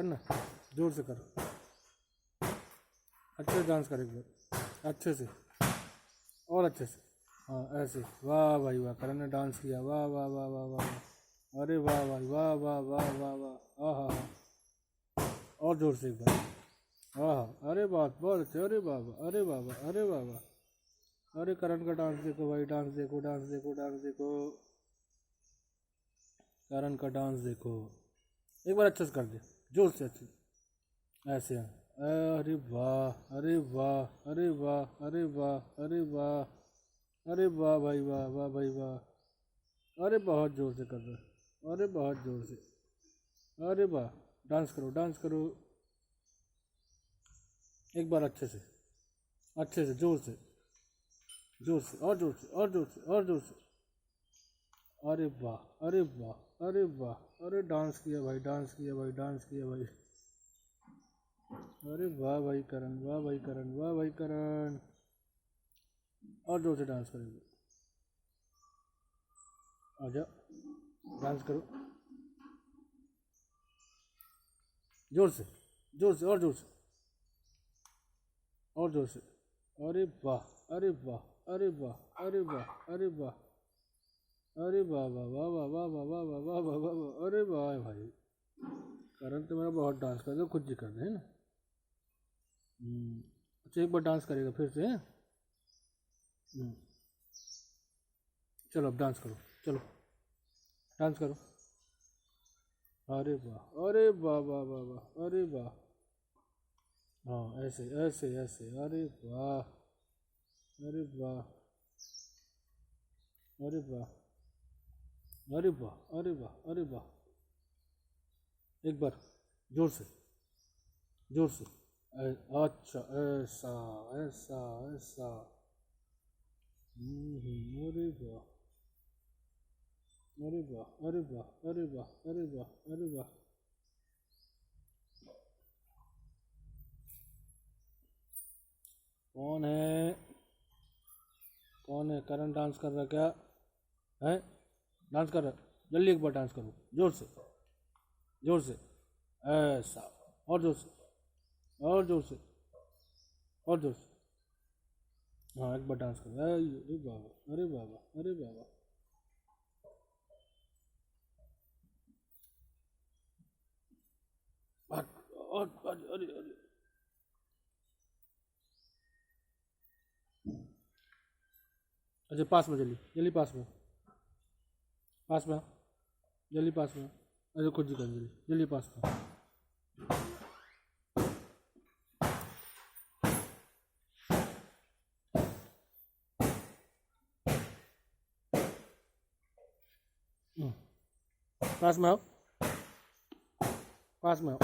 करना, जोर से कर, अच्छे से डांस कर एक बार, अच्छे से और अच्छे से। हाँ ऐसे, वाह भाई वाह, करण ने डांस किया, वाह वाह वाह वाह वाह वाह, अरे वाह भाई वाह वाह वाह वाह वाह, हाँ हाँ, और जोर से एक बार, हाँ अरे बात बहुत अच्छे, अरे वाह वाह, अरे वाह वाह, अरे वाह वाह, अरे करण का डांस देखो भाई, डांस देखो, डांस देखो, डांस देखो, करण का डांस देखो, एक बार अच्छे से कर दे, जोर से अच्छे ऐसे, अरे वाह, अरे वाह, अरे वाह, अरे वाह, अरे वाह, अरे वाह भाई वाह, वाह भाई वाह, अरे बहुत जोर से कर रहा है, अरे बहुत जोर से, अरे वाह, डांस करो, डांस करो, एक बार अच्छे से, अच्छे से, जोर से, जोर से, और जोर से, और जोर से, और जोर से, अरे वाह, अरे वाह, अरे वाह, अरे डांस किया भाई, डांस किया भाई, डांस किया भाई, अरे वाह भाई करण, वाह भाई करण, वाह भाई करण, और जोर से डांस करेंगे, आ जाओ डांस करो, जोर से, जोर से, और जोर से, और जोर से, अरे वाह, अरे वाह, अरे वाह, अरे वाह, अरे वाह, अरे वाह वाह वाह वाह वाह वाह वाह वाह वाह वाह वाह वाह, अरे वाह भाई, करण तो मेरा बहुत डांस कर दे, खुद जी कर दे, है ना। अच्छा एक बार डांस करेगा फिर से, है। चलो अब डांस करो, चलो डांस करो, अरे वाह, अरे वाह वाह वाह वाह, अरे वाह, हाँ ऐसे ऐसे ऐसे, अरे वाह, अरे वाह, अरे वाह, अरे वाह, अरे वाह, अरे वाह, एक बार जोर से, जोर से, अच्छा ऐसा, ऐसा ऐसा, अरे वाह, अरे वाह, अरे वाह, अरे वाह, अरे वाह, अरे वाह, कौन है, कौन है, करण डांस कर रहा क्या है, डांस कर रहा, जल्दी एक बार डांस करो, जोर से, जोर से, ऐसा, और जोर से, और जोर से, और जोर से, हाँ एक बार डांस करो, अरे बाबा, अरे बाबा, अरे बाबा, और अरे अरे, अच्छा पास में, जल्दी जल्दी पास में, पास में, जल्दी पास में, अरे खुद जी कर, जल्दी जल्दी पास में, पास में आओ, पास में आओ,